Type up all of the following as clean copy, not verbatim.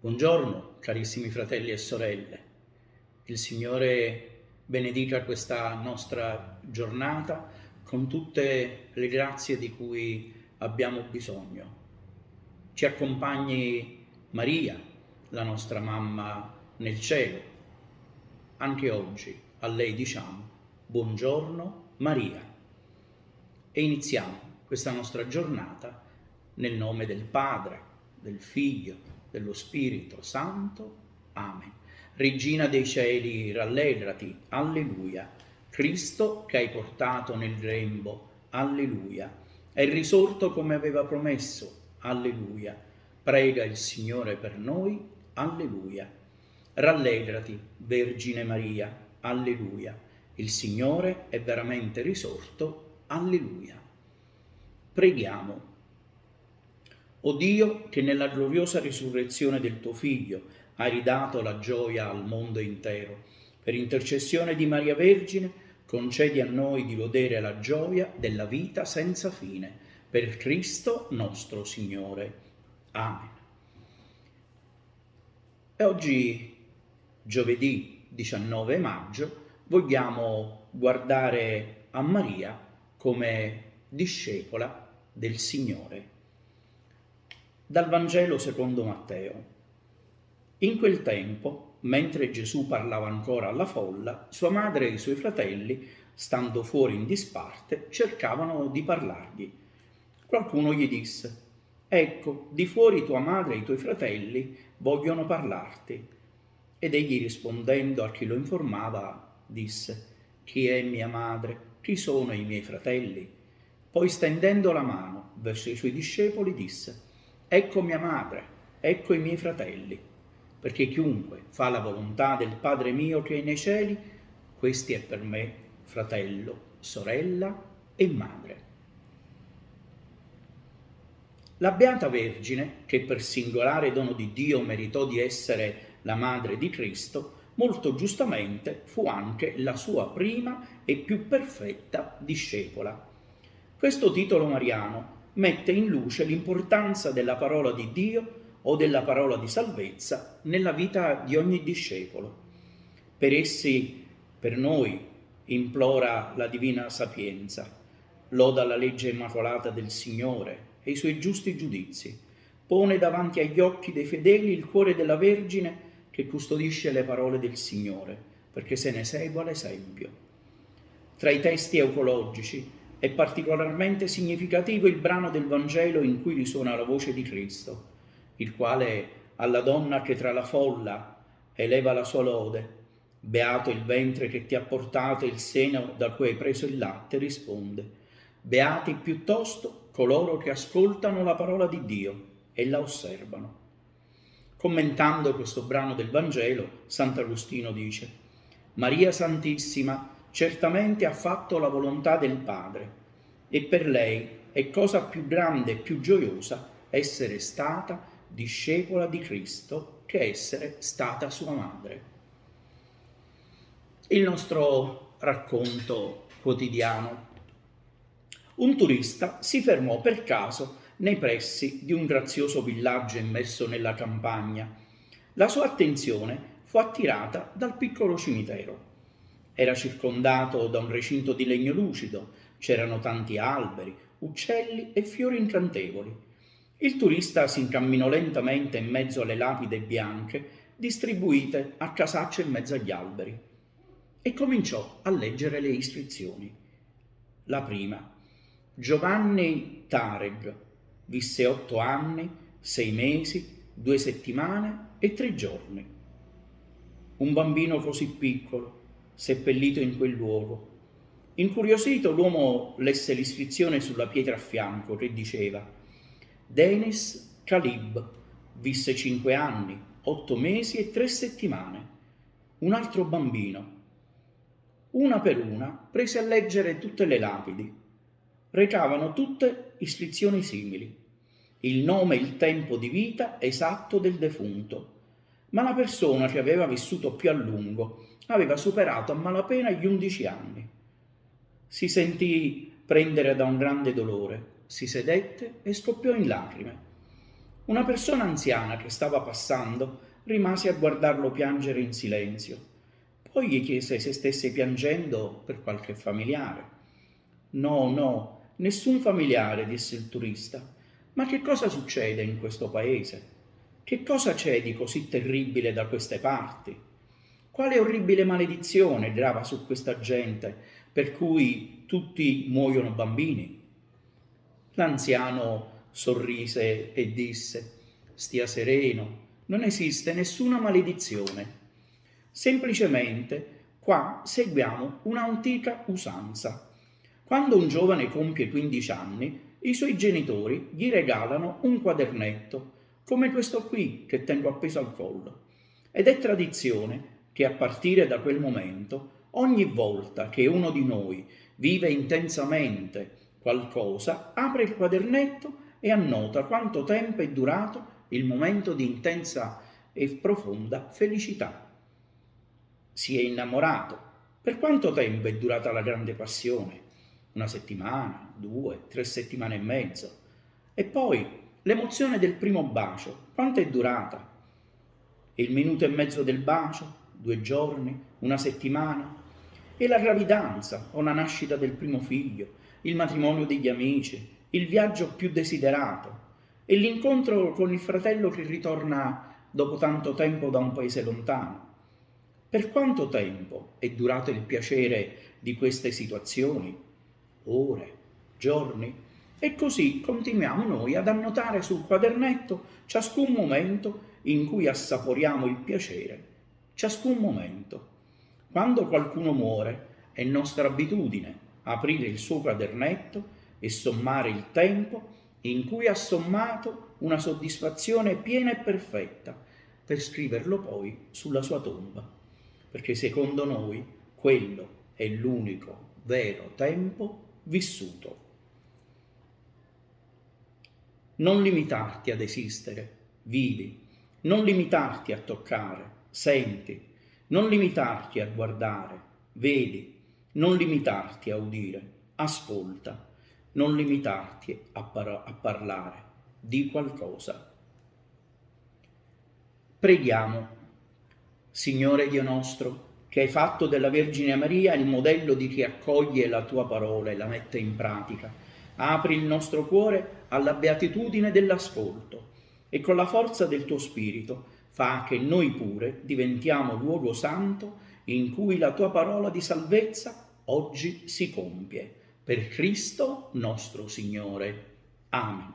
Buongiorno, carissimi fratelli e sorelle. Il Signore benedica questa nostra giornata con tutte le grazie di cui abbiamo bisogno. Ci accompagni Maria, la nostra mamma nel cielo. Anche oggi a lei diciamo buongiorno Maria e iniziamo questa nostra giornata nel nome del Padre, del Figlio, dello Spirito Santo. Amen. Regina dei cieli, rallegrati, alleluia. Cristo che hai portato nel grembo, alleluia. È risorto come aveva promesso, alleluia. Prega il Signore per noi, alleluia. Rallegrati, Vergine Maria, alleluia. Il Signore è veramente risorto, alleluia. Preghiamo. O Dio, che nella gloriosa risurrezione del tuo Figlio hai ridato la gioia al mondo intero, per intercessione di Maria Vergine, concedi a noi di godere la gioia della vita senza fine, per Cristo nostro Signore. Amen. E oggi, giovedì 19 maggio, vogliamo guardare a Maria come discepola del Signore. Dal Vangelo secondo Matteo. In quel tempo, mentre Gesù parlava ancora alla folla, sua madre e i suoi fratelli, stando fuori in disparte, cercavano di parlargli. Qualcuno gli disse: «Ecco, di fuori tua madre e i tuoi fratelli vogliono parlarti». Ed egli rispondendo a chi lo informava, disse: «Chi è mia madre? Chi sono i miei fratelli?» Poi stendendo la mano verso i suoi discepoli disse: «Ecco mia madre, ecco i miei fratelli, perché chiunque fa la volontà del Padre mio che è nei cieli, questi è per me fratello, sorella e madre». La Beata Vergine, che per singolare dono di Dio meritò di essere la madre di Cristo, molto giustamente fu anche la sua prima e più perfetta discepola. Questo titolo mariano mette in luce l'importanza della parola di Dio o della parola di salvezza nella vita di ogni discepolo. Per essi, per noi, implora la divina sapienza, loda la legge immacolata del Signore e i suoi giusti giudizi, pone davanti agli occhi dei fedeli il cuore della Vergine che custodisce le parole del Signore, perché se ne segua l'esempio. Tra i testi eucologici è particolarmente significativo il brano del Vangelo in cui risuona la voce di Cristo, il quale alla donna che tra la folla eleva la sua lode, beato il ventre che ti ha portato il seno da cui hai preso il latte, risponde: beati piuttosto coloro che ascoltano la parola di Dio e la osservano. Commentando questo brano del Vangelo, Sant'Agostino dice: Maria Santissima certamente ha fatto la volontà del Padre e per lei è cosa più grande e più gioiosa essere stata discepola di Cristo che essere stata sua madre. Il nostro racconto quotidiano. Un turista si fermò per caso nei pressi di un grazioso villaggio immerso nella campagna. La sua attenzione fu attirata dal piccolo cimitero. Era circondato da un recinto di legno lucido, c'erano tanti alberi, uccelli e fiori incantevoli. Il turista si incamminò lentamente in mezzo alle lapidi bianche distribuite a casaccio in mezzo agli alberi e cominciò a leggere le iscrizioni. La prima: Giovanni Tareg visse 8 anni, 6 mesi, 2 settimane e 3 giorni. Un bambino così piccolo, seppellito in quel luogo. Incuriosito, l'uomo lesse l'iscrizione sulla pietra a fianco che diceva: Denis Khalib visse 5 anni, 8 mesi e 3 settimane. Un altro bambino. Una per una prese a leggere tutte le lapidi. Recavano tutte iscrizioni simili, il nome e il tempo di vita esatto del defunto, ma la persona che aveva vissuto più a lungo aveva superato a malapena gli 11 anni. Si sentì prendere da un grande dolore, si sedette e scoppiò in lacrime. Una persona anziana che stava passando rimase a guardarlo piangere in silenzio. Poi gli chiese se stesse piangendo per qualche familiare. No, no, nessun familiare, disse il turista. Ma che cosa succede in questo paese? Che cosa c'è di così terribile da queste parti? Quale orribile maledizione grava su questa gente per cui tutti muoiono bambini? L'anziano sorrise e disse: Stia sereno, non esiste nessuna maledizione. Semplicemente qua seguiamo un'antica usanza. Quando un giovane compie 15 anni, i suoi genitori gli regalano un quadernetto, come questo qui che tengo appeso al collo. Ed è tradizione che a partire da quel momento, ogni volta che uno di noi vive intensamente qualcosa, apre il quadernetto e annota quanto tempo è durato il momento di intensa e profonda felicità. Si è innamorato. Per quanto tempo è durata la grande passione? 1 settimana, 2, 3 settimane e mezzo. E poi l'emozione del primo bacio, quanto è durata? Il minuto e mezzo del bacio? 2 giorni? 1 settimana? E la gravidanza o la nascita del primo figlio? Il matrimonio degli amici? Il viaggio più desiderato? E l'incontro con il fratello che ritorna dopo tanto tempo da un paese lontano? Per quanto tempo è durato il piacere di queste situazioni? Ore, giorni? E così continuiamo noi ad annotare sul quadernetto ciascun momento in cui assaporiamo il piacere, ciascun momento. Quando qualcuno muore è nostra abitudine aprire il suo quadernetto e sommare il tempo in cui ha sommato una soddisfazione piena e perfetta per scriverlo poi sulla sua tomba, perché secondo noi quello è l'unico vero tempo vissuto. Non limitarti ad esistere, vivi. Non limitarti a toccare, senti. Non limitarti a guardare, vedi. Non limitarti a udire, ascolta. Non limitarti a parlare, di qualcosa. Preghiamo. Signore Dio nostro, che hai fatto della Vergine Maria il modello di chi accoglie la tua parola e la mette in pratica, apri il nostro cuore alla beatitudine dell'ascolto e con la forza del tuo Spirito fa che noi pure diventiamo luogo santo in cui la tua parola di salvezza oggi si compie. Per Cristo nostro Signore. Amen.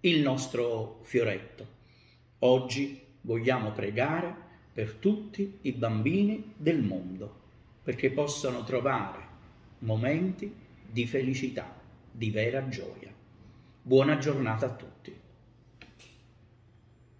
Il nostro fioretto. Oggi vogliamo pregare per tutti i bambini del mondo, perché possano trovare momenti di felicità, di vera gioia. Buona giornata a tutti.